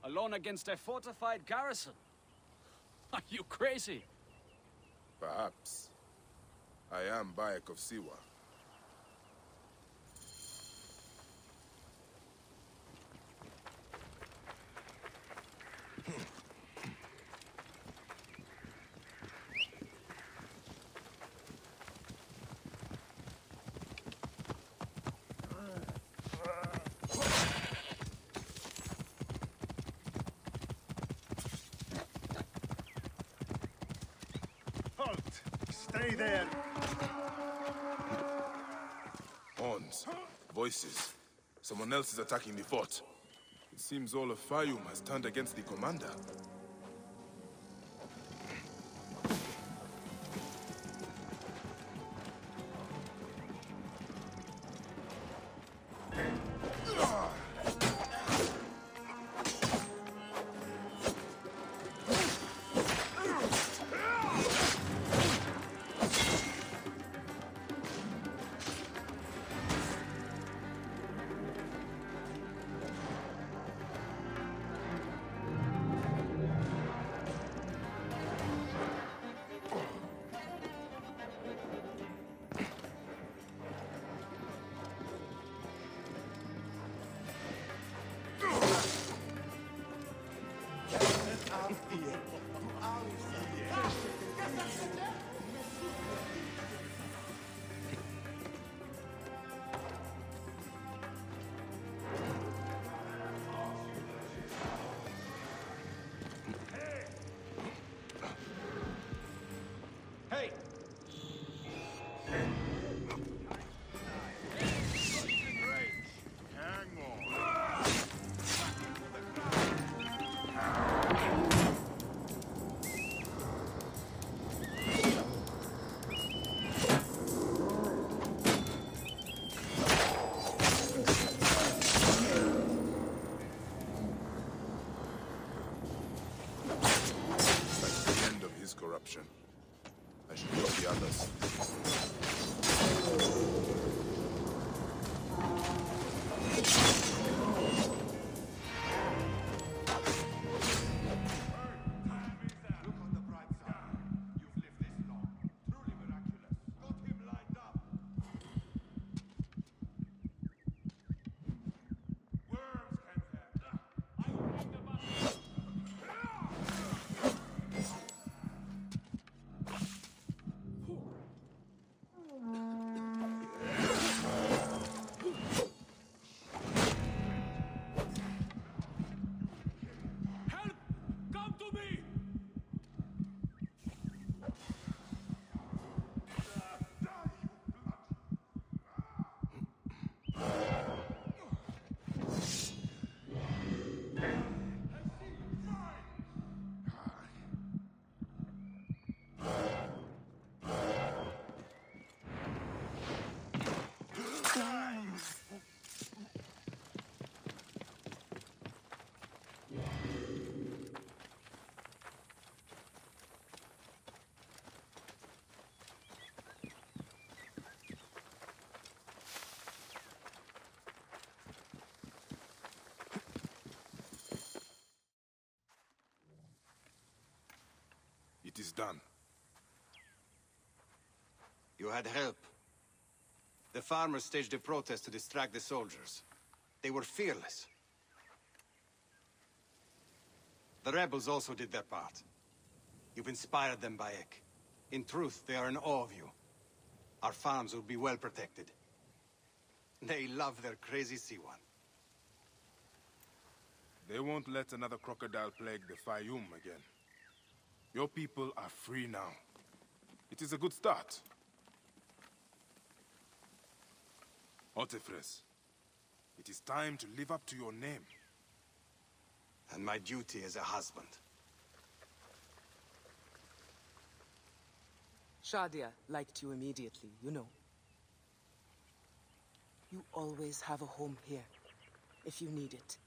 alone against a fortified garrison. Are you crazy? Perhaps. I am Bayek of Siwa. Halt! Stay there! Horns. Voices. Someone else is attacking the fort. It seems all of Fayum has turned against the commander. Hey! Hang on. That's the end of his corruption. I should help the others. Look on the bright side. You've lived this long. Truly miraculous. Got him lined up. Worms came here. I will make the bus. Help! Come to me! It is done. You had help. The farmers staged a protest to distract the soldiers. They were fearless. The rebels also did their part. You've inspired them, Bayek. In truth, they are in awe of you. Our farms will be well protected. They love their crazy Siwan. They won't let another crocodile plague the Fayum again. Your people are free now. It is a good start. Otefres, it is time to live up to your name. And my duty as a husband. Shadia liked you immediately, you know. You always have a home here, if you need it.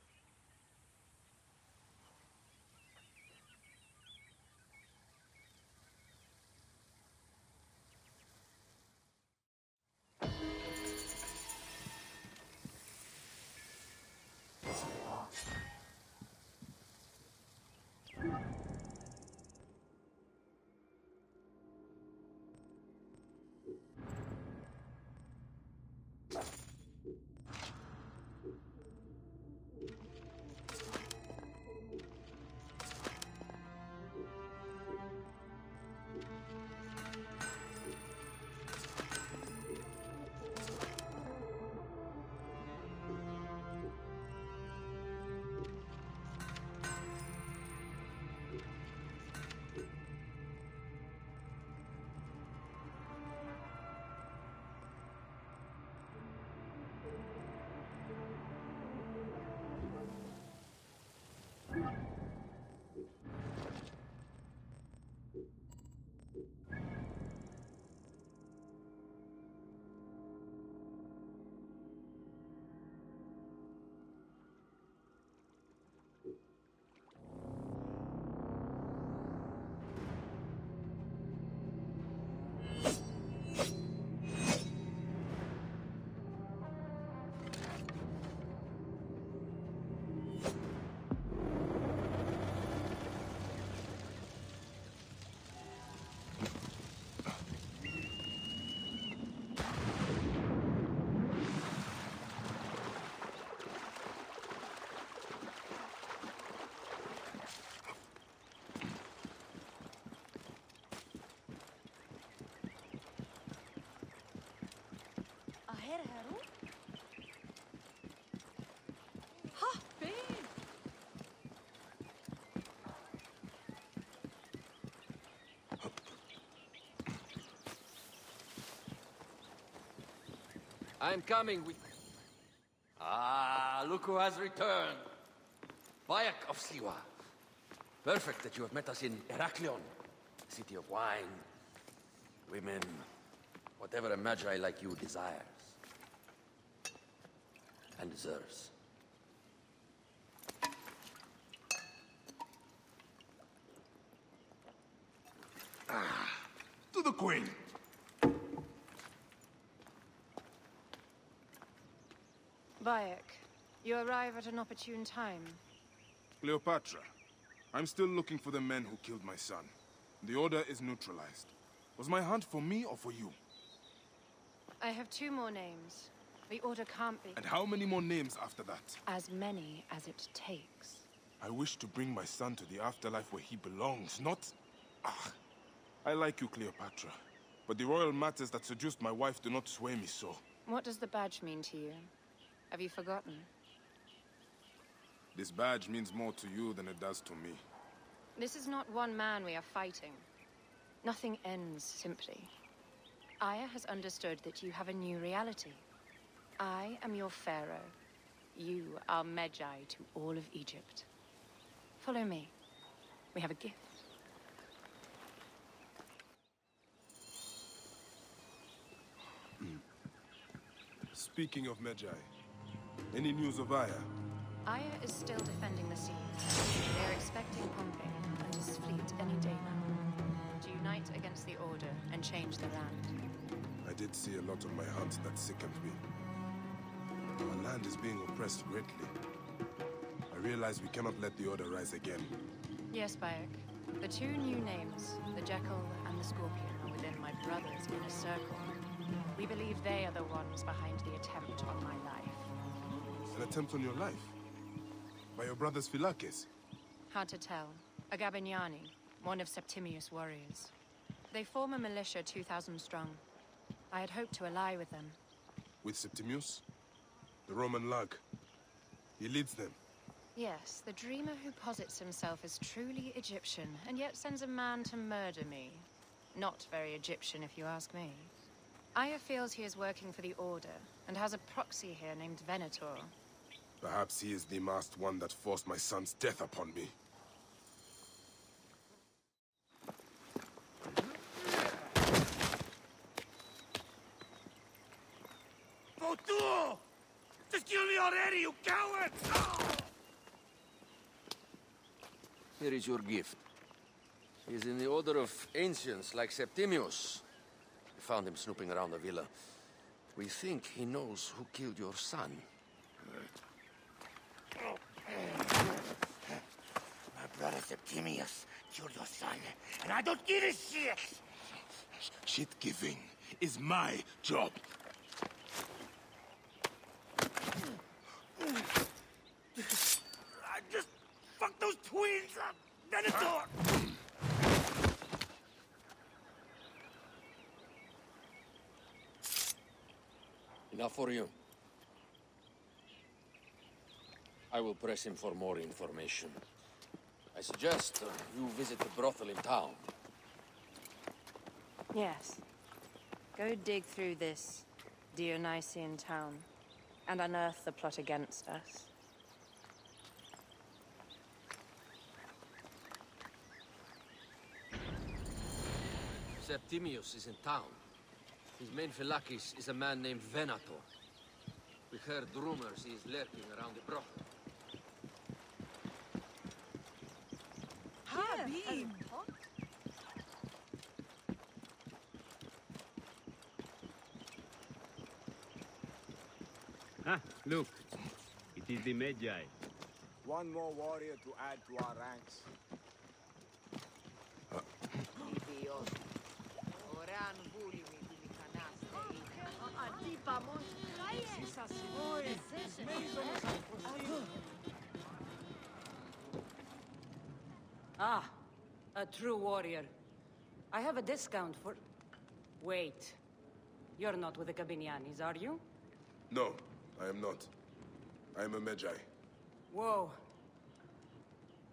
I'm coming with... Ah, look who has returned. Bayek of Siwa. Perfect that you have met us in Heraklion, city of wine, women, whatever a magi like you desires. And deserves. To the Queen! Bayek, you arrive at an opportune time. Cleopatra, I'm still looking for the men who killed my son. The Order is neutralized. Was my hunt for me or for you? I have 2 more names. The Order can't be... And how many more names after that? as many as it takes. I wish to bring my son to the afterlife where he belongs, not... Ah, I like you, Cleopatra. But the royal matters that seduced my wife do not sway me so. What does the badge mean to you? Have you forgotten? This badge means more to you than it does to me. This is not one man we are fighting. Nothing ends simply. Aya has understood that you have a new reality. I am your pharaoh. You are Medjay to all of Egypt. Follow me. We have a gift. Speaking of Medjay, any news of Aya? Aya is still defending the seas. They are expecting Pompey and his fleet any day now to unite against the Order and change the land. I did see a lot on my hunt that sickened me. Our land is being oppressed greatly. I realize we cannot let the Order rise again. Yes, Bayek. The 2 new names, the Jekyll and the Scorpion, are within my brother's inner circle. We believe they are the ones behind the attempt on my life. An attempt on your life? By your brothers Philakes? Hard to tell. A Gabiniani, one of Septimius' warriors. They form a militia 2,000 strong. I had hoped to ally with them. With Septimius? The Roman lug. He leads them. Yes, the dreamer who posits himself as truly Egyptian, and yet sends a man to murder me. Not very Egyptian, if you ask me. Aya feels he is working for the Order, and has a proxy here named Venator. Perhaps he is the masked one that forced my son's death upon me. Votuo! Just kill me already, you coward! Here is your gift. He is in the order of ancients like Septimius. We found him snooping around the villa. We think he knows who killed your son. My brother Septimius killed your son, and I don't give a shit! Shit-giving is my job. I just fucked those twins up! Venator! Enough for you. I will press him for more information. I suggest you visit the brothel in town. Yes. Go dig through this Dionysian town, and unearth the plot against us. Septimius is in town. His main phylakis is a man named Venator. We heard rumors he is lurking around the brook. Habib! Ah, look. It is the Magi. One more warrior to add to our ranks. Ah, a true warrior. I have a discount for... Wait. You're not with the Gabinianis, are you? No, I am not. I am a Medjay. Whoa.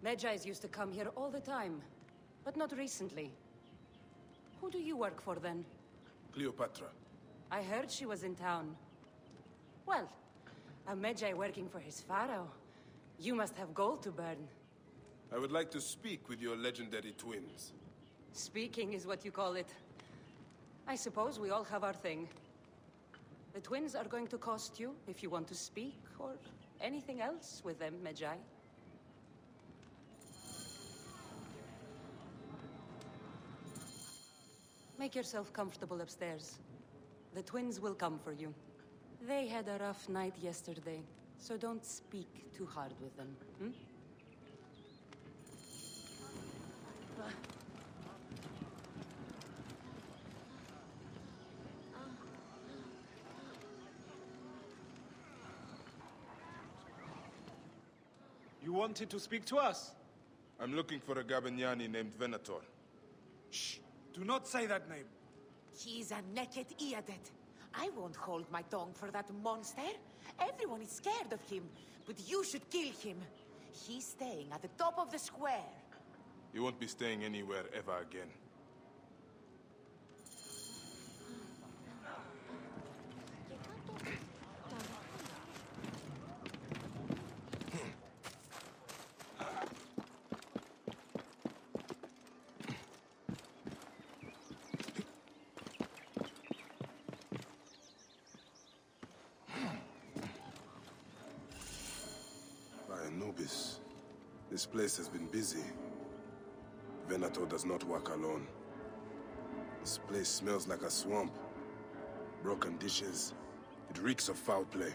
Medjais used to come here all the time, but not recently. Who do you work for, then? Cleopatra. I heard she was in town. Well, a Medjay working for his pharaoh. You must have gold to burn. I would like to speak with your legendary twins. Speaking is what you call it. I suppose we all have our thing. The twins are going to cost you if you want to speak, or anything else with them, Medjay. Make yourself comfortable upstairs. The twins will come for you. They had a rough night yesterday, so don't speak too hard with them, hmm? You wanted to speak to us? I'm looking for a Gabiniani named Venator. Shh! Do not say that name. He's a naked Iadet. I won't hold my tongue for that monster. Everyone is scared of him, but you should kill him. He's staying at the top of the square. You won't be staying anywhere ever again. By Anubis, this place has been busy. Venator does not work alone. This place smells like a swamp. Broken dishes. It reeks of foul play.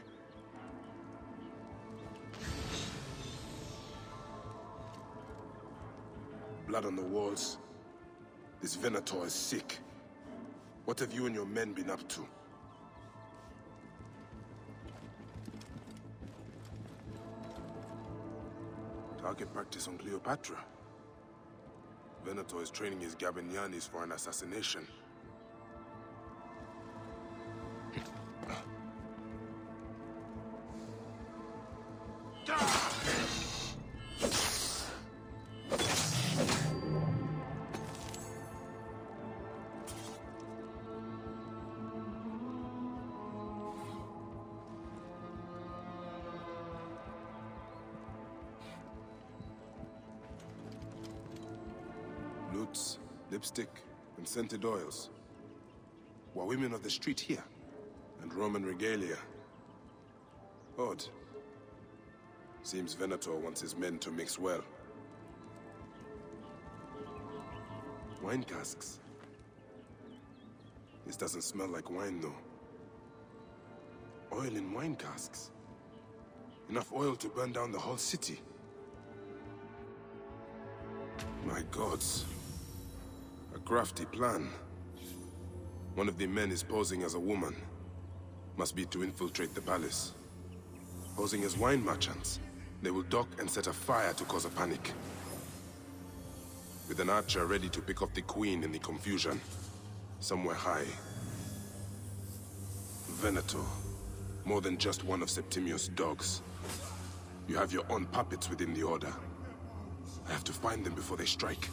Blood on the walls. This Venator is sick. What have you and your men been up to? Target practice on Cleopatra. Venator is training his Gabinianis for an assassination. Lutes, lipstick, and scented oils. Were women of the street here? And Roman regalia. Odd. Seems Venator wants his men to mix well. Wine casks. This doesn't smell like wine, though. Oil in wine casks. Enough oil to burn down the whole city. My gods. A crafty plan. One of the men is posing as a woman. Must be to infiltrate the palace. Posing as wine merchants, they will dock and set a fire to cause a panic. With an archer ready to pick off the queen in the confusion. Somewhere high. Venator. More than just one of Septimius' dogs. You have your own puppets within the Order. I have to find them before they strike.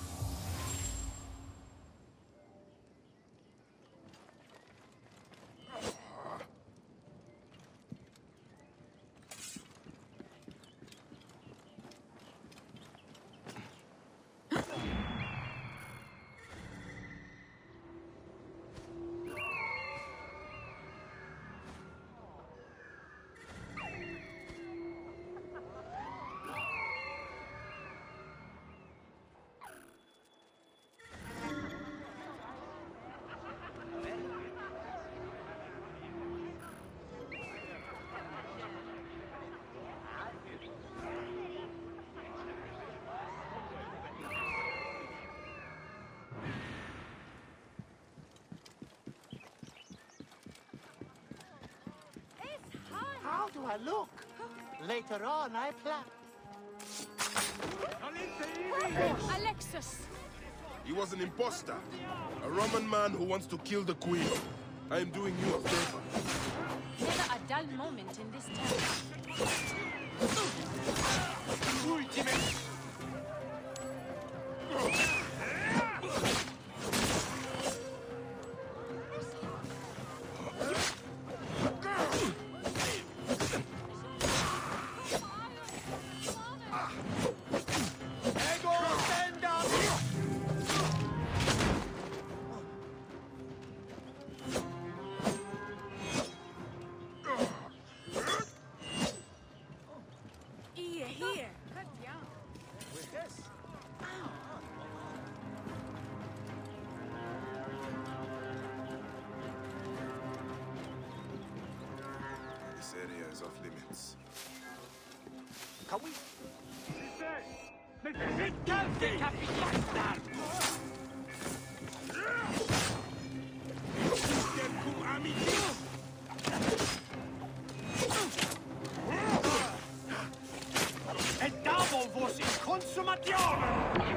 Joshua, look! Later on, I plan... Alexis! He was an imposter. A Roman man who wants to kill the queen. I am doing you a favor. Never a dull moment in this town. This area is off limits. Can we... Et davo vos in consummatione!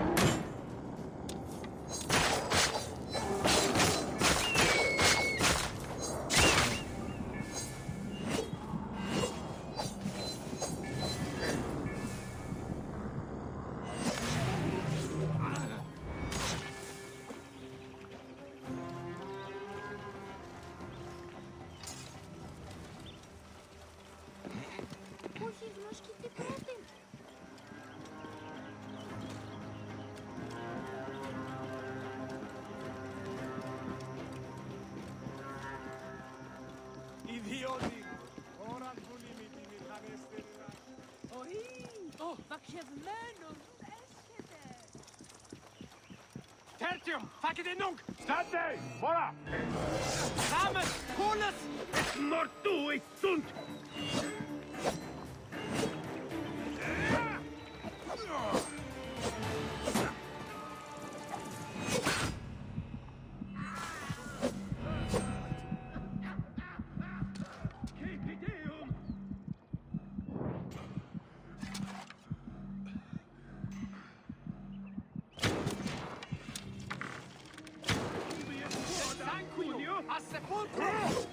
Tertium, facet in nunc! State! Voilà! Rames! Coolus! Mortui sunt! A sepulcro!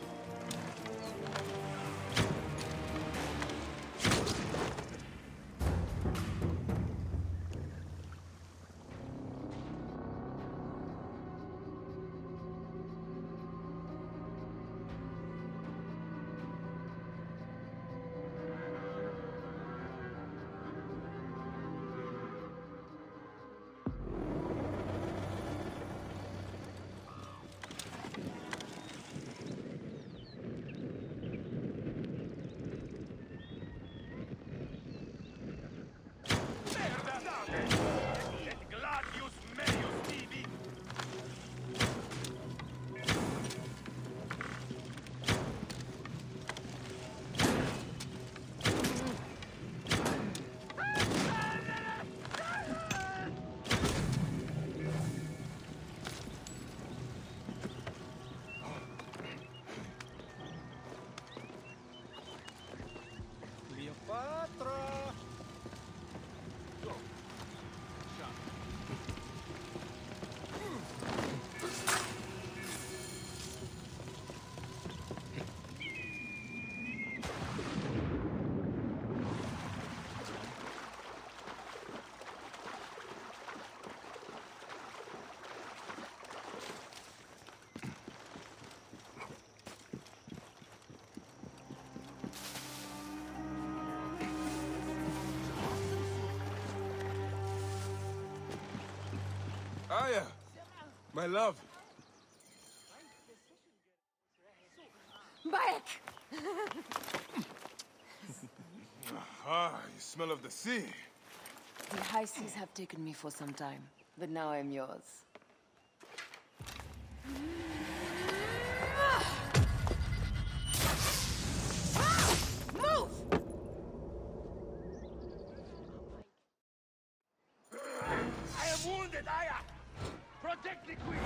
Aya! My love! Back! Ah, you smell of the sea. The high seas have taken me for some time, but now I'm yours. Move! I am wounded, Aya! Protect the queen!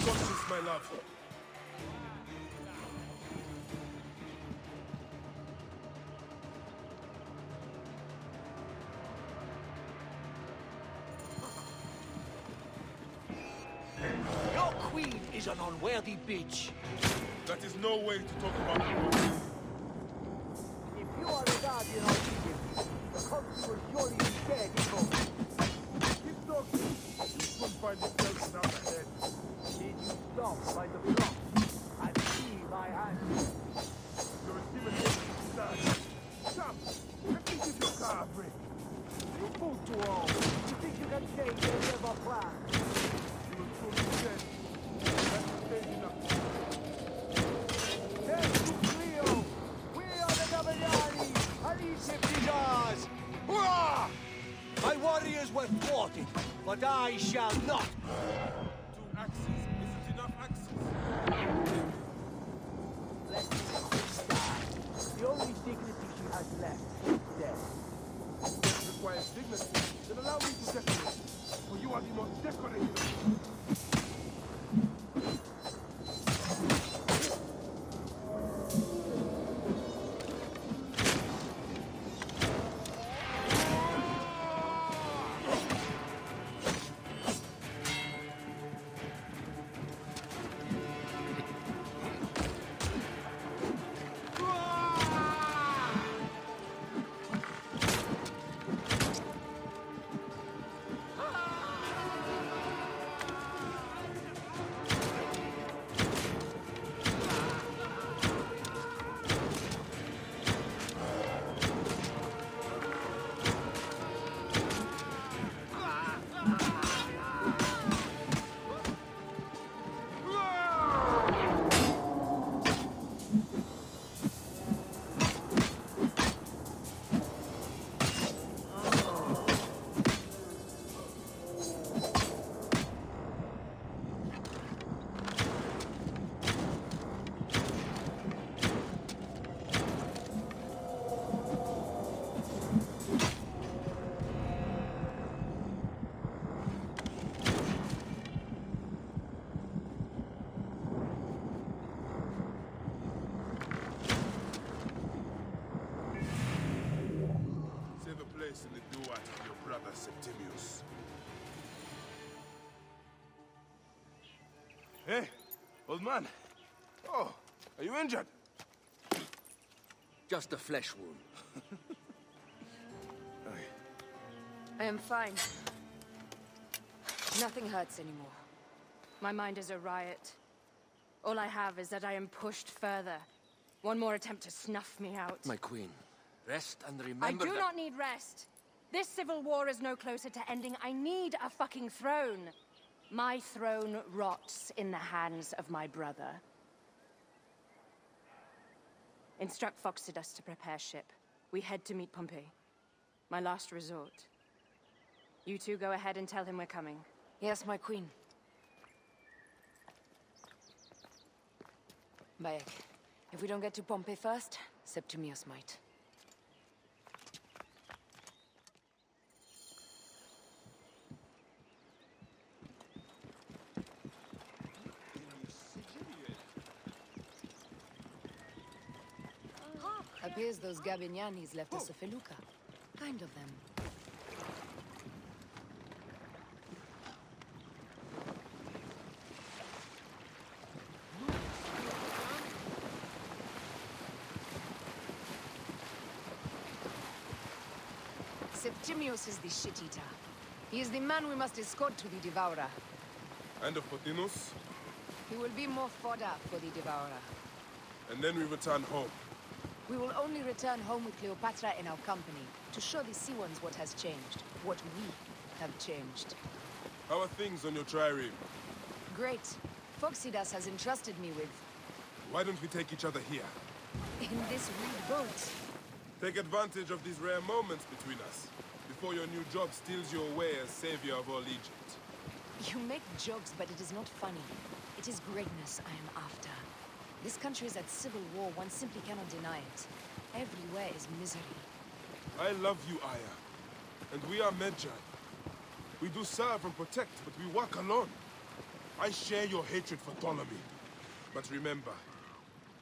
conscience, my love. Your queen is an unworthy bitch. That is no way to talk about her. If you are the guardian of Egypt, the country will surely be dead evil. Keep talking. You soon find yourself without a head. Did you stop by the block and see my hand? You're intimidating inside. Stop! Let me give your car a break. You fool to all. You think you can change any of our plans? You will soon be dead. That's stage enough. Yes, Cleo! We are the Gabellani, and Egypt is ours! Hurrah! My warriors were thwarted, but I shall not! 2 axes isn't enough axes. Let this queen die. The only dignity she has left is death. Death requires dignity. Then allow me to decorate. For you are the most decorated of people. In the duat of your brother Septimius. Hey, old man. Oh, are you injured? Just a flesh wound. I am fine. Nothing hurts anymore. My mind is a riot. All I have is that I am pushed further. One more attempt to snuff me out. My queen, rest and remember I do that... not need rest. This civil war is no closer to ending. I need a fucking throne. My throne rots in the hands of my brother. Instruct Phoxidas to prepare ship. We head to meet Pompey. My last resort. You two go ahead and tell him we're coming. Yes, my queen. Bayek, if we don't get to Pompey first, Septimius might. Appears those Gabinianis left us a felucca. Kind of them. Septimius is the shit-eater. He is the man we must escort to the Devourer. And of Pothinus? He will be more fodder for the Devourer. And then we return home. We will only return home with Cleopatra in our company, to show the Sea Ones what has changed, what we have changed. How are things on your trireme? Great. Phoxidas has entrusted me with... Why don't we take each other here? in this reed boat. Take advantage of these rare moments between us, before your new job steals you away as savior of all Egypt. You make jokes, but it is not funny. It is greatness I am after. This country is at civil war, one simply cannot deny it. Everywhere is misery. I love you, Aya. And we are Medjay. We do serve and protect, but we work alone. I share your hatred for Ptolemy. But remember,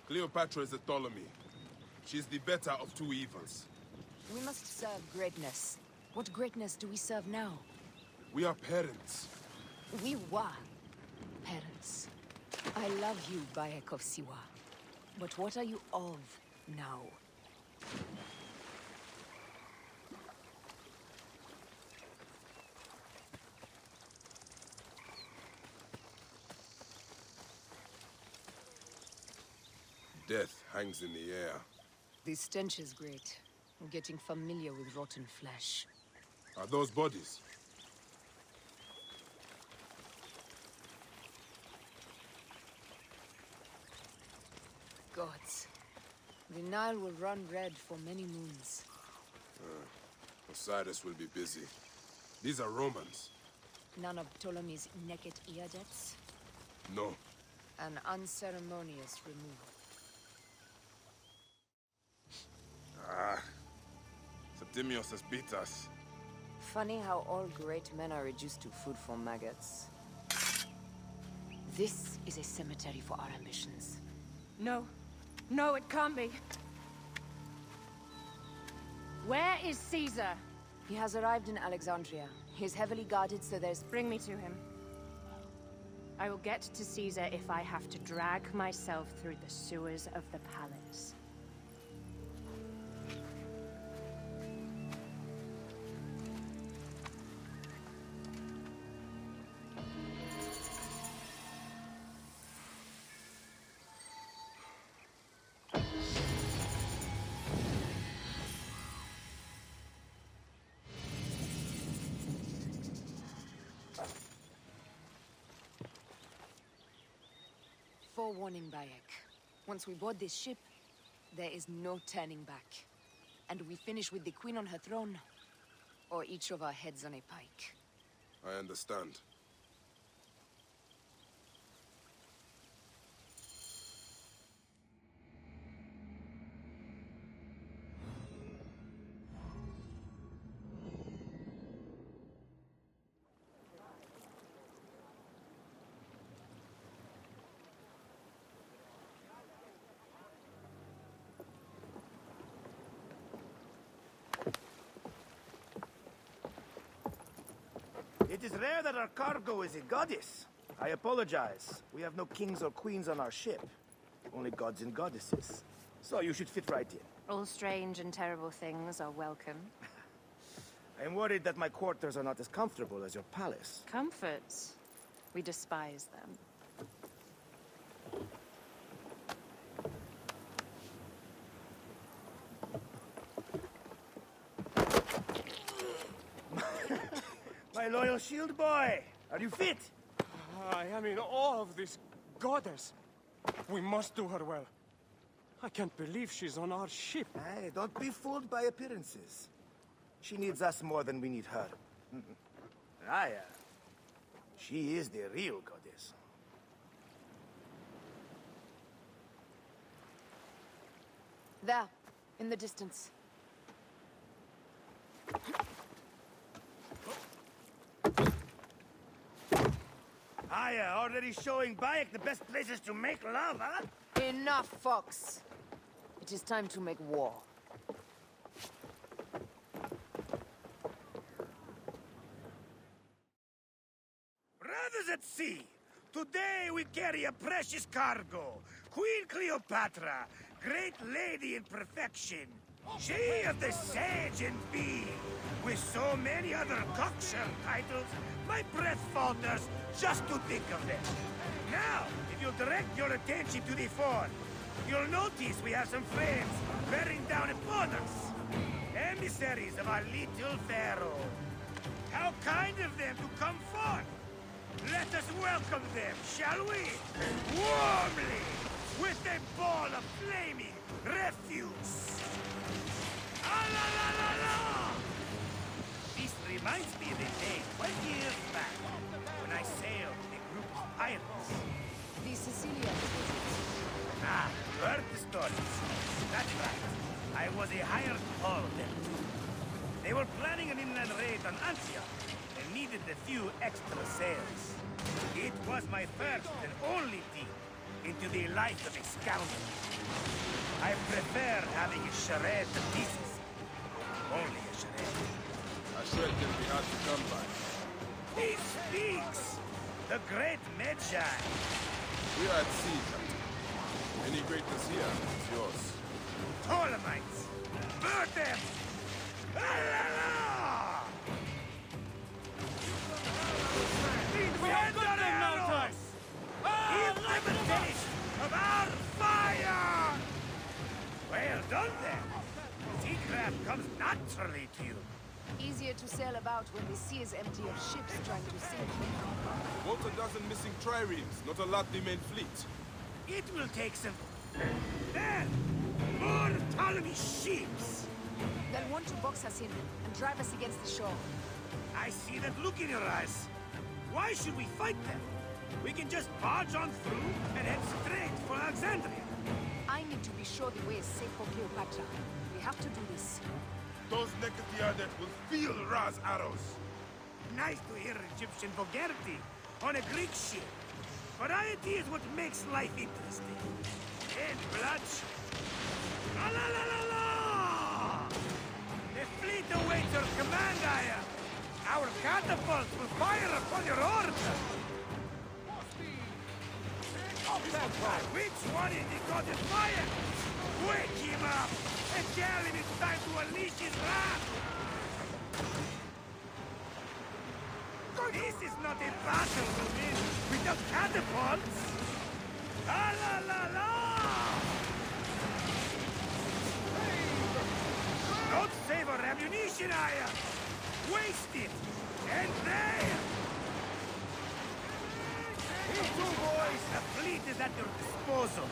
Cleopatra is a Ptolemy. She's the better of two evils. We must serve greatness. What greatness do we serve now? We are parents. We were parents. I love you, Bayek of Siwa. But what are you of now? Death hangs in the air. The stench is great. I'm getting familiar with rotten flesh. Are those bodies? Gods. The Nile will run red for many moons. Osiris will be busy. These are Romans. None of Ptolemy's naked Iadets? No. An unceremonious removal. Septimius has beat us. Funny how all great men are reduced to food for maggots. This is a cemetery for our ambitions. No. No, it can't be. Where is Caesar? He has arrived in Alexandria. He's heavily guarded, so there's... Bring me to him. I will get to Caesar if I have to drag myself through the sewers of the palace. Forewarning, Bayek. Once we board this ship, there is no turning back. And we finish with the Queen on her throne, or each of our heads on a pike. I understand. It is rare that our cargo is a goddess. I apologize. We have no kings or queens on our ship. Only gods and goddesses. So you should fit right in. All strange and terrible things are welcome. I am worried that my quarters are not as comfortable as your palace. Comforts. We despise them. My loyal shield boy! Are you fit? I am in awe of this goddess. We must do her well. I can't believe she's on our ship. Hey, don't be fooled by appearances. She needs us more than we need her. Raya, she is the real goddess. There, in the distance. Aya, already showing Bayek the best places to make love, huh? Enough, Fox. It is time to make war. Brothers at sea, today we carry a precious cargo. Queen Cleopatra, great lady in perfection. She of the sage and bee, with so many other cocksure titles, my breath falters just to think of them. Now, if you'll direct your attention to the fort, you'll notice we have some friends bearing down upon us. Emissaries of our little pharaoh. How kind of them to come forth. Let us welcome them, shall we? Warmly, with a ball of flaming refuse. Ah la la la la! This reminds me of a day 20 years back, when I sailed with a group of pirates. The Sicilians, was it? Ah, you heard the stories. That's right. I was a hired haul then too. They were planning an inland raid on Antioch and needed a few extra sails. It was my first and only deed into the life of a scoundrel. I prefer having a charade to pieces. Only a charade. A shred can be hard to come by. He speaks! The great Medjay! We are at sea, Captain. Any greatness here is yours. Ptolemites! Burn them! La la la! We have got them now, Tice! Give them a taste of our fire! Well done then! Seacraft comes naturally to you. Easier to sail about when the sea is empty of ships trying to sink. About a dozen missing triremes, not a lot the main fleet. It will take some... Then, more Ptolemy ships! They'll want to box us in and drive us against the shore. I see that look in your eyes. Why should we fight them? We can just barge on through and head straight for Alexandria. I need to be sure the way is safe for Cleopatra. We have to do this. Those Nekatiadet will feel Ra's arrows. Nice to hear Egyptian vulgarity on a Greek ship. Variety is what makes life interesting. And bloodshed. La la la la la! The fleet awaits your command, Aya. Our catapults will fire upon your order. Which one is the god of fire? Wake him up and tell him it's time to unleash his wrath. This is not a battle to win without catapults. La la la la! Don't save our ammunition, Aya! Waste it! And there! You two boys, the fleet is at your disposal.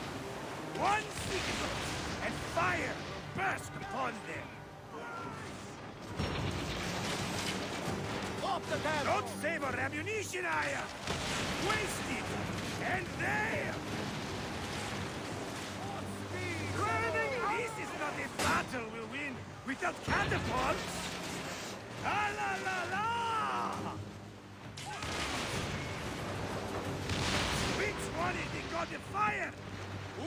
One signal, and fire burst upon them. Off the deck! Don't save our ammunition, Aya! Waste it! And there! This is not a battle we'll win without catapults! La la la la! Which one is the god of fire?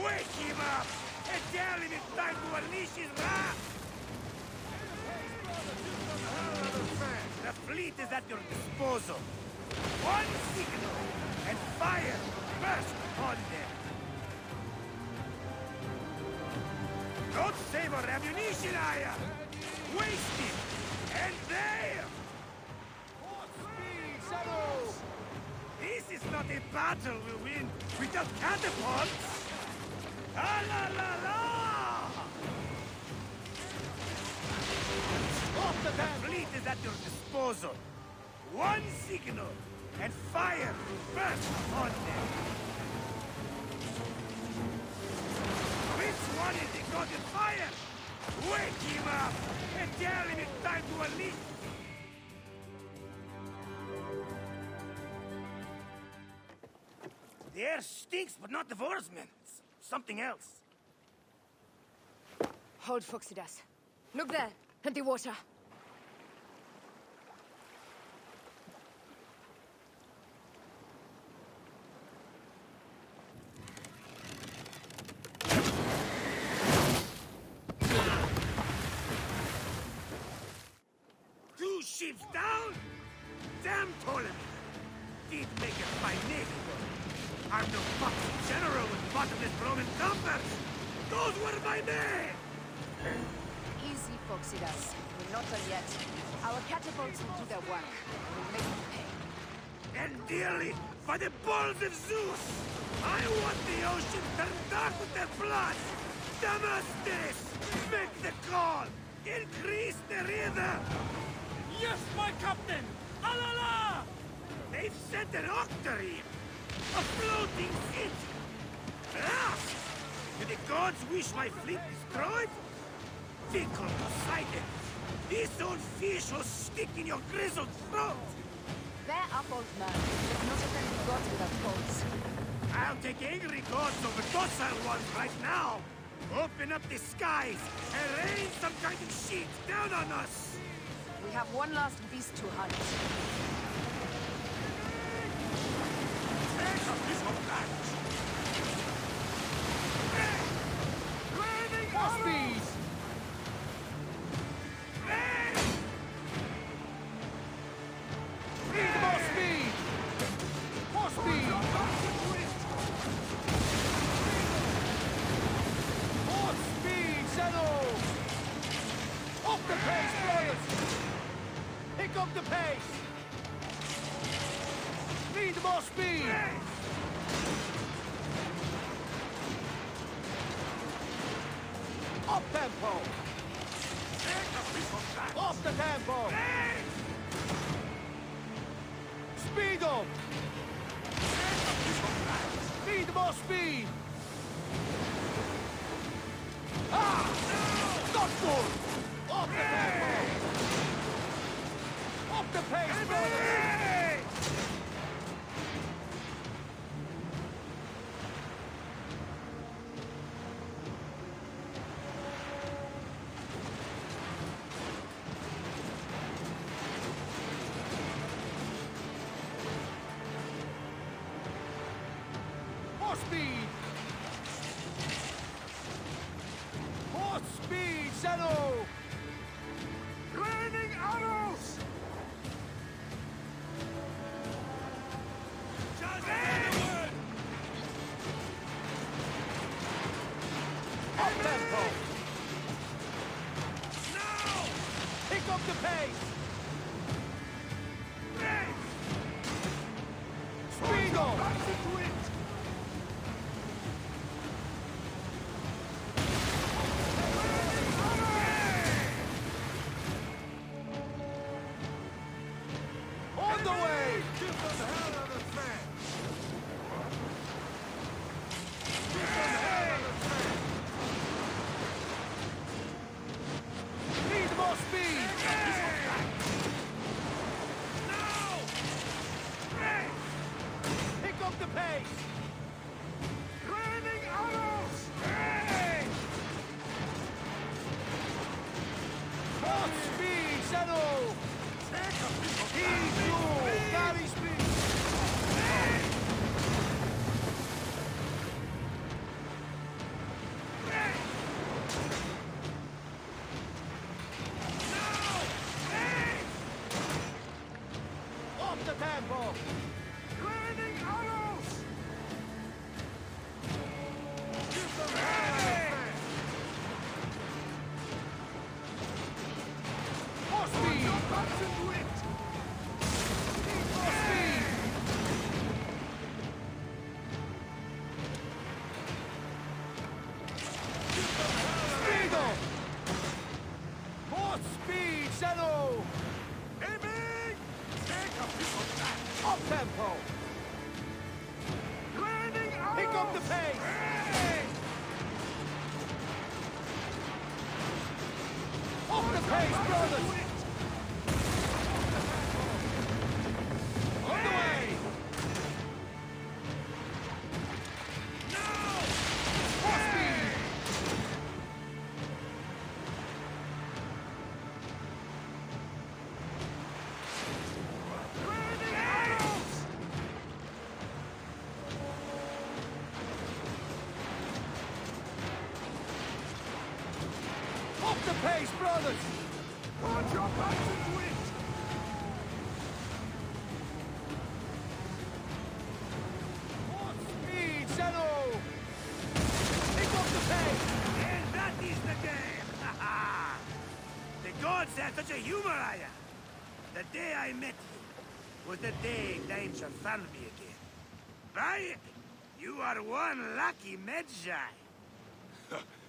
Wake him up and tell him it's time to unleash his wrath! The fleet is at your disposal. One signal, and fire burst upon them. Don't save our ammunition, Aya! Waste it! And there! This is not a battle we'll win without catapults! La la la la! The fleet is at your disposal. One signal, and fire burst upon them. Which one is the god of fire? Wake him up and tell him it's time to unleash. The air stinks, but not the oarsmen. Something else. Hold, Phoxidas. Look there, at the water. Two ships down? Damn Ptolemy! Did make a fine navy, though. I'm no fucking general with bottomless Roman compass! Those were my men! Easy, Phoxidas. We're not done yet. Our catapults will do their work. We'll make them pay. And dearly, by the balls of Zeus! I want the ocean turned dark with their blood! Damastes! Make the call! Increase the river! Yes, my captain! Alala! They've sent an octarine! A floating city! Blast! Do the gods wish my fleet destroyed? Fickle Poseidon! This old fish will stick in your grizzled throat! They're up, old man. Let's not offend the gods without cause. I'll take angry gods over docile ones right now! Open up the skies and rain some kind of shit down on us! We have one last beast to hunt. More speed! Need more speed! More speed! More speed, Zeno! Up the pace, brothers! Pick up the pace! Need more speed! Up tempo! Off the tempo! Speed up! Need more speed! Ah! Not good! Off the tempo! Up the pace, brothers! More speed! More speed, Zeno! Raining arrows! Just forward! Up tempo! Now! Pick up the pace! Speed up! On the way! Give them hell of a fan! Give them hell of a fan! Need more speed! Now! Pick up the pace! Raining arrows! More speed, Zeno! He's you! Carry speed! Off the tempo! Raining arrows! Give them hell! More speed! More speed! Speed up! More speed, Zeno! Aiming! Up tempo! Pick up the pace! Up the pace, brothers! On the way! Now! More speed! Raining arrows! Up the pace, brothers! Put your backs into it! More speed, Zeno! Pick up the pace! And that is the game! The gods have such a humor, Aya! The day I met you was the day time shall found me again. Bayek, you are one lucky Medjay.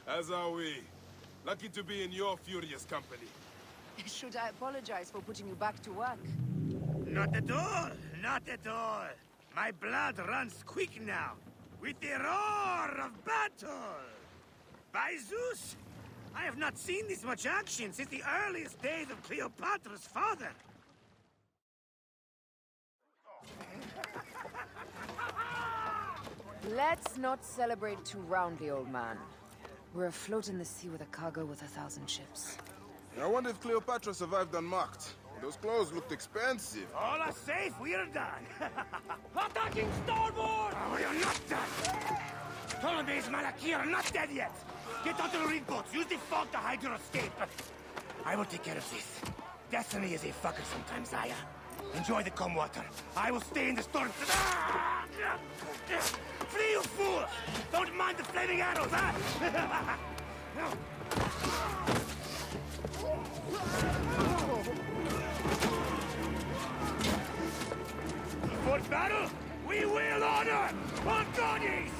As are we. Lucky to be in your furious company. Should I apologize for putting you back to work? Not at all! Not at all! My blood runs quick now, with the roar of battle! By Zeus! I have not seen this much action since the earliest days of Cleopatra's father! Let's not celebrate too roundly, old man. We're afloat in the sea with a cargo worth 1,000 ships. I wonder if Cleopatra survived unmarked. Those clothes looked expensive. All are safe, we're done. Attacking starboard! Oh, you're not done! Ptolemy's Malakir are not dead yet! Get onto the reed boats, use the fog to hide your escape. I will take care of this. Destiny is a fucker sometimes, Aya. Enjoy the calm water. I will stay in the storm. Flee, you fools! Don't mind the flaming arrows, huh? For battle, we will honor our bodies!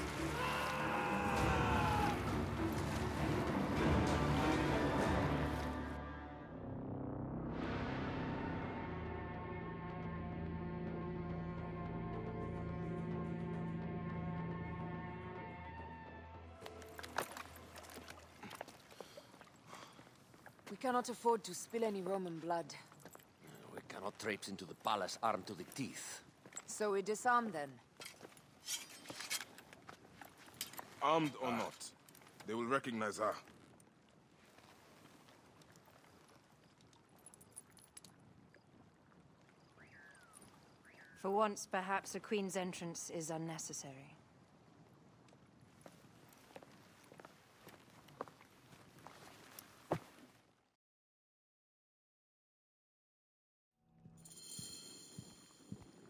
We cannot afford to spill any Roman blood. We cannot traipse into the palace armed to the teeth. So we disarm then. Armed or not, they will recognize her. For once, perhaps a queen's entrance is unnecessary.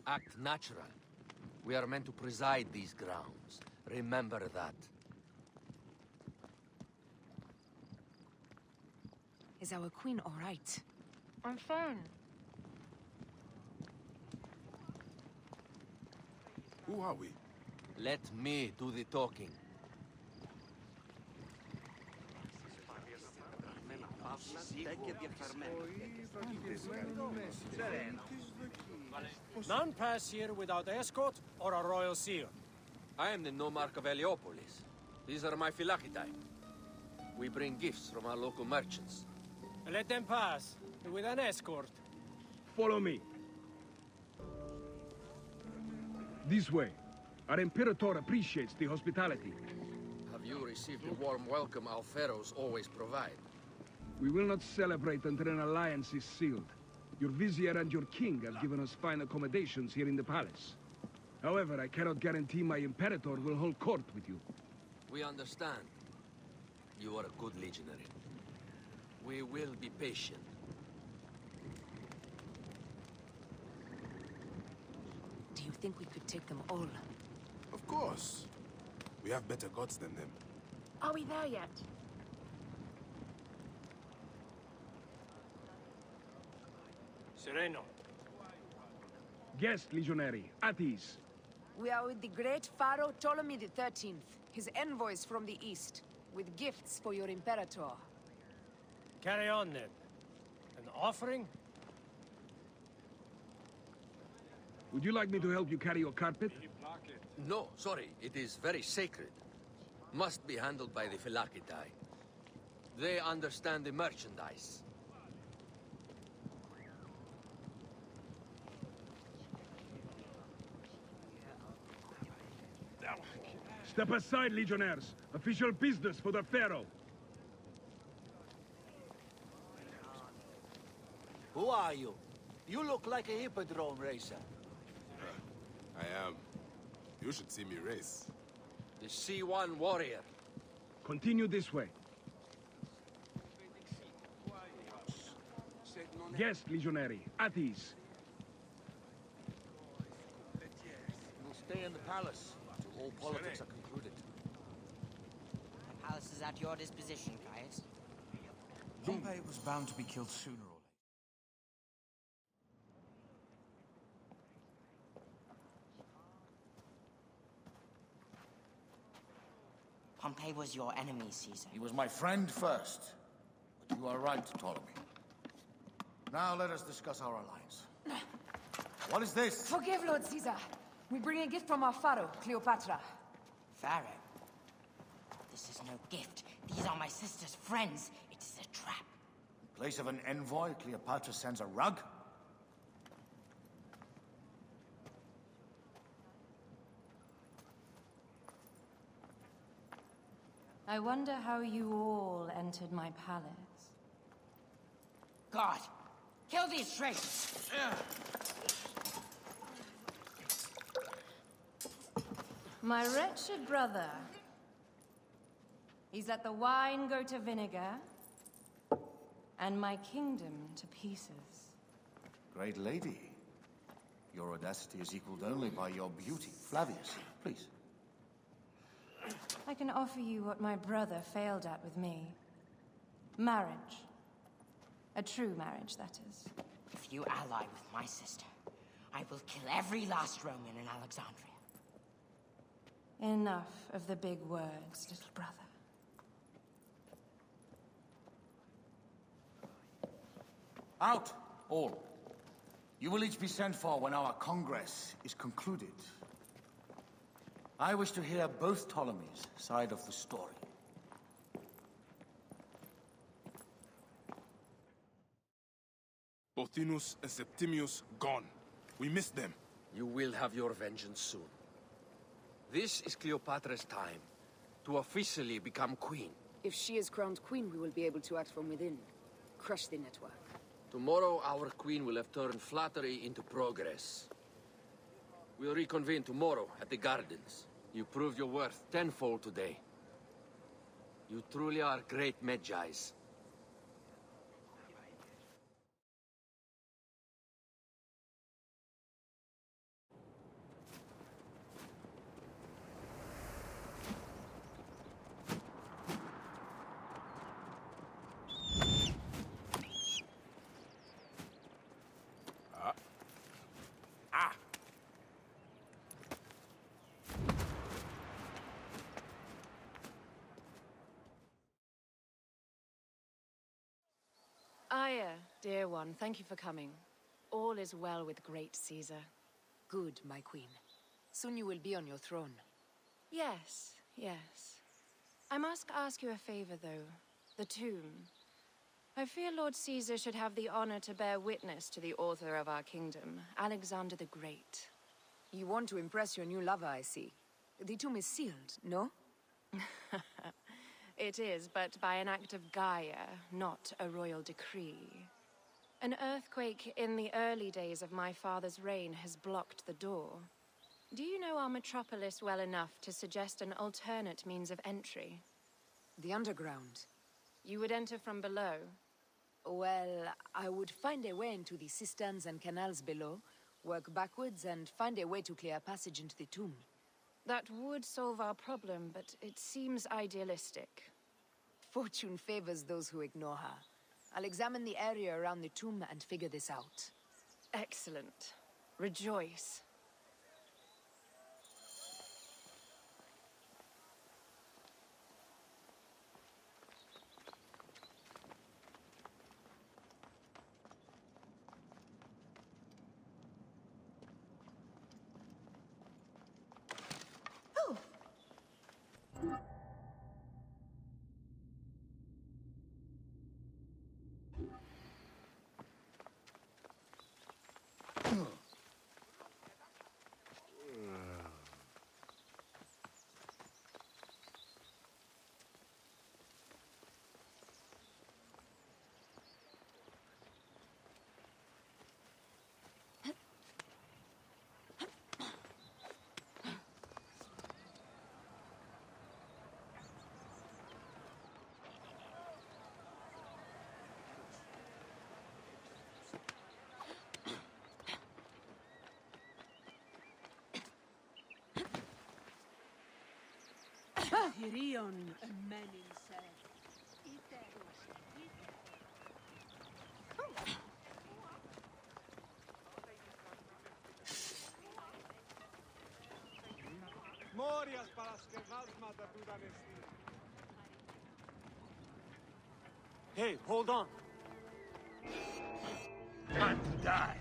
Act natural. We are meant to preside these grounds. Remember that. Is our queen all right? I'm fine. Who are we? Let me do the talking. None pass here without escort or a royal seal. I am the nomarch of Heliopolis. These are my Phylakitae. We bring gifts from our local merchants. Let them pass, with an escort. Follow me. This way. Our Imperator appreciates the hospitality. Have you received the warm welcome our pharaohs always provide? We will not celebrate until an alliance is sealed. Your vizier and your king have given us fine accommodations here in the palace. However, I cannot guarantee my Imperator will hold court with you. We understand. You are a good legionary. We will be patient. Do you think we could take them all? Of course. We have better gods than them. Are we there yet? Sereno. Guest legionary, at ease. We are with the great Pharaoh Ptolemy XIII, his envoys from the east, with gifts for your Imperator. Carry on, then. An offering? Would you like me to help you carry your carpet? No, sorry. It is very sacred. Must be handled by the Phylakitae. They understand the merchandise. Step aside, legionnaires. Official business for the Pharaoh. Who are you? You look like a hippodrome racer. I am. You should see me race. The C1 warrior. Continue this way. Guest legionary, at ease. You'll stay in the palace till all politics are concluded. The palace is at your disposition, Caius. Pompey was bound to be killed sooner or later. Pompey was your enemy, Caesar. He was my friend first, but you are right, Ptolemy. Now let us discuss our alliance. What is this? Forgive, Lord Caesar. We bring a gift from our Pharaoh, Cleopatra. Pharaoh? This is no gift. These are my sister's friends. It is a trap. In place of an envoy, Cleopatra sends a rug? I wonder how you all entered my palace. God, Kill these traitors! My wretched brother. He's let the wine go to vinegar, and my kingdom to pieces. Great lady. Your audacity is equaled only by your beauty. Flavius, please. I can offer you what my brother failed at with me. Marriage. A true marriage, that is. If you ally with my sister, I will kill every last Roman in Alexandria. Enough of the big words, little brother. Out, all. You will each be sent for when our Congress is concluded. I wish to hear both Ptolemies' side of the story. Pothinus and Septimius gone. We missed them. You will have your vengeance soon. This is Cleopatra's time to officially become queen. If she is crowned queen, we will be able to act from within. Crush the network. Tomorrow, our queen will have turned flattery into progress. We'll reconvene tomorrow at the gardens. You proved your worth tenfold today. You truly are great Medjais. Aya, dear one, thank you for coming. All is well with great Caesar. Good, my queen. Soon you will be on your throne. Yes, yes. I must ask you a favor, though. The tomb. I fear Lord Caesar should have the honor to bear witness to the author of our kingdom, Alexander the Great. You want to impress your new lover, I see. The tomb is sealed, no? It is, but by an act of Gaia, not a royal decree. An earthquake in the early days of my father's reign has blocked the door. Do you know our metropolis well enough to suggest an alternate means of entry? The underground. You would enter from below? Well, I would find a way into the cisterns and canals below, work backwards, and find a way to clear a passage into the tomb. That would solve our problem, but it seems idealistic. Fortune favors those who ignore her. I'll examine the area around the tomb and figure this out. Excellent. Rejoice. Hirion, a man inside. Morias paraskevalsmata dudanesti. Hey, hold on. Time to die.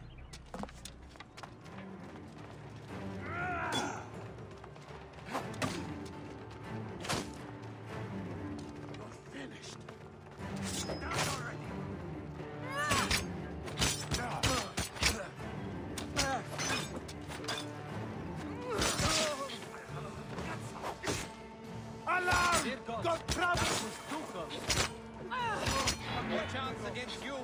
Got trouble with Ducal. No chance against you.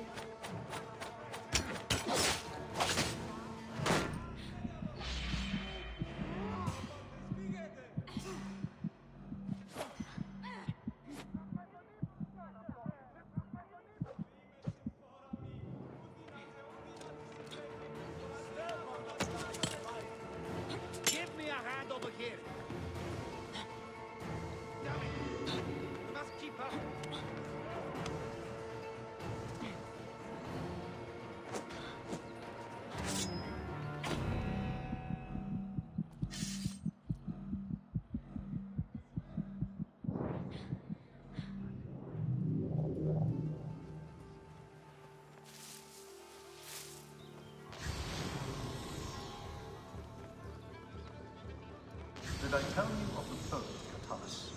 Did I tell you of the poet, Catullus?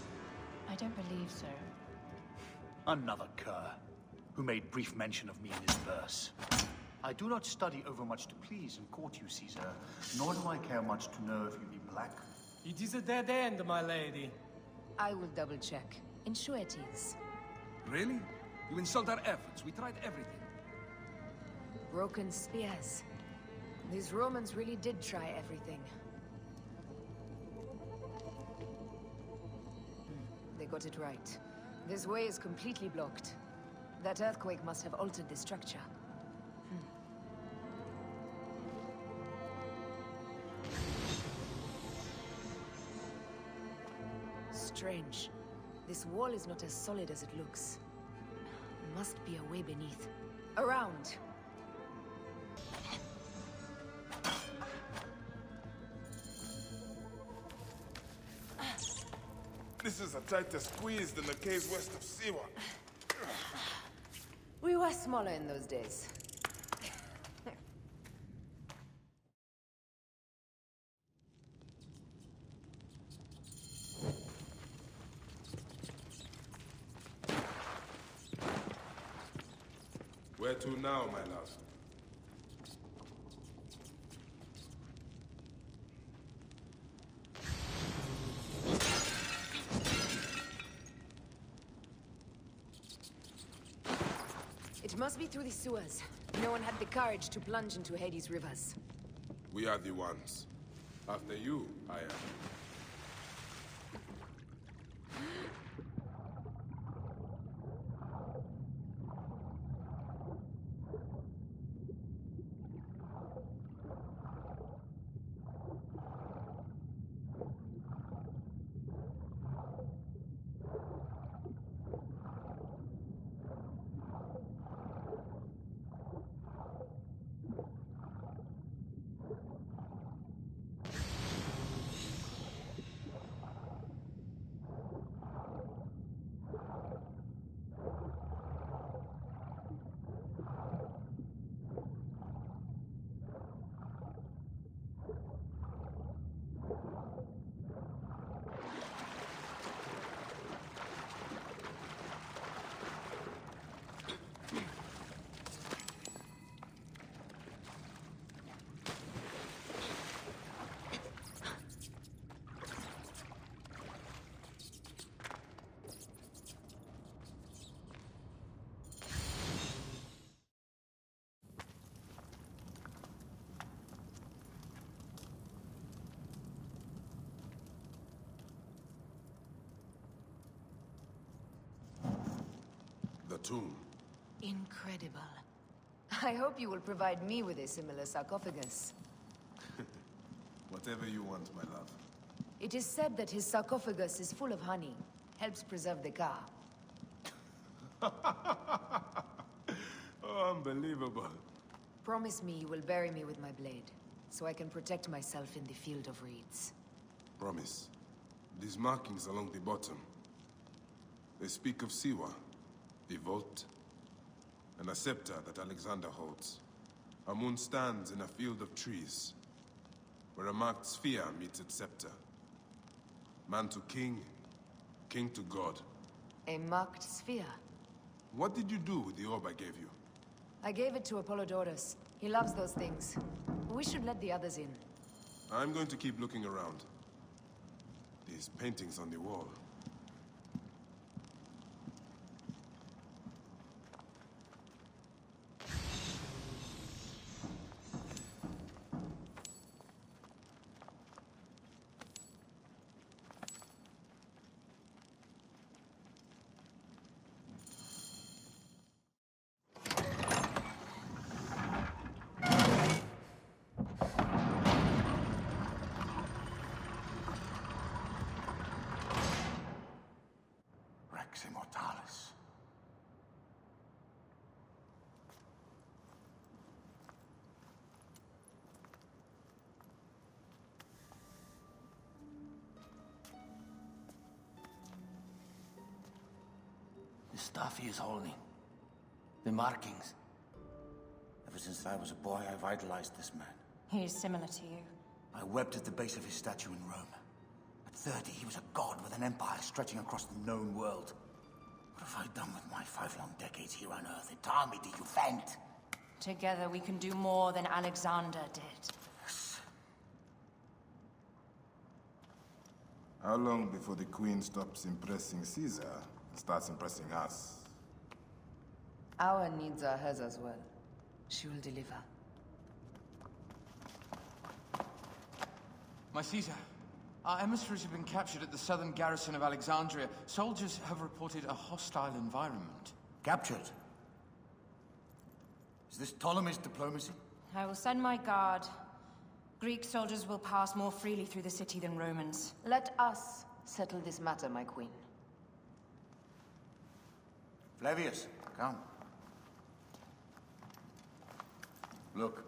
I don't believe so. Another cur, who made brief mention of me in his verse. I do not study overmuch to please and court you, Caesar, nor do I care much to know if you be black. It is a dead end, my lady. I will double-check. Ensure it is. Really? You insult our efforts. We tried everything. Broken spears. These Romans really did try everything. They got it right. This way is completely blocked. That earthquake must have altered the structure. Strange. This wall is not as solid as it looks. Must be a way beneath. Around! This is a tighter squeeze than the caves west of Siwa. We were smaller in those days. Where to now, my love? It must be through the sewers. No one had the courage to plunge into Hades' rivers. We are the ones. After you, I am. The tomb. Incredible. I hope you will provide me with a similar sarcophagus. Whatever you want, my love. It is said that his sarcophagus is full of honey. Helps preserve the car. Oh, unbelievable. Promise me you will bury me with my blade, so I can protect myself in the field of reeds. Promise. These markings along the bottom. They speak of Siwa, the vault, and a scepter that Alexander holds. A moon stands in a field of trees, where a marked sphere meets its scepter. Man to king, king to god. A marked sphere? What did you do with the orb I gave you? I gave it to Apollodorus. He loves those things. We should let the others in. I'm going to keep looking around. These paintings on the wall. Rex Immortalis. The stuff he is holding. The markings. Ever since I was a boy, I've idolized this man. He is similar to you. I wept at the base of his statue in Rome. A At 30, he was a god with an empire stretching across the known world. What have I done with my 5 long decades here on Earth? What army do you vent? Together we can do more than Alexander did. How long before the Queen stops impressing Caesar and starts impressing us? Our needs are hers as well. She will deliver. My Caesar, our emissaries have been captured at the southern garrison of Alexandria. Soldiers have reported a hostile environment. Captured? Is this Ptolemy's diplomacy? I will send my guard. Greek soldiers will pass more freely through the city than Romans. Let us settle this matter, my queen. Flavius, come. Look.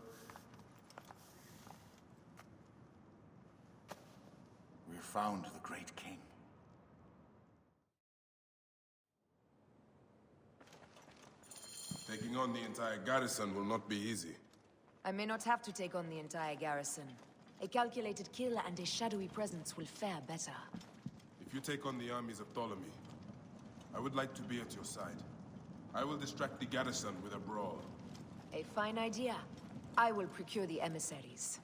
We have found the great king. Taking on the entire garrison will not be easy. I may not have to take on the entire garrison. A calculated kill and a shadowy presence will fare better. If you take on the armies of Ptolemy, I would like to be at your side. I will distract the garrison with a brawl. A fine idea. I will procure the emissaries.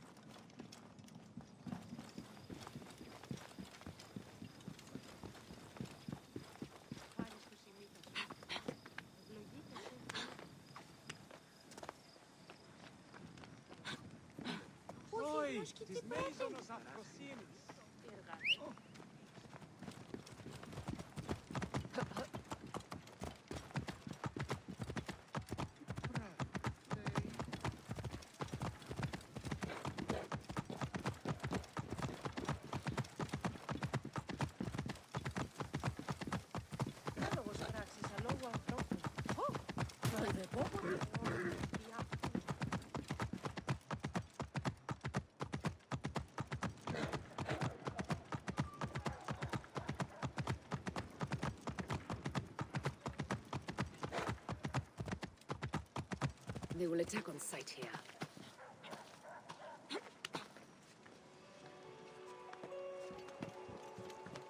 They will attack on sight here.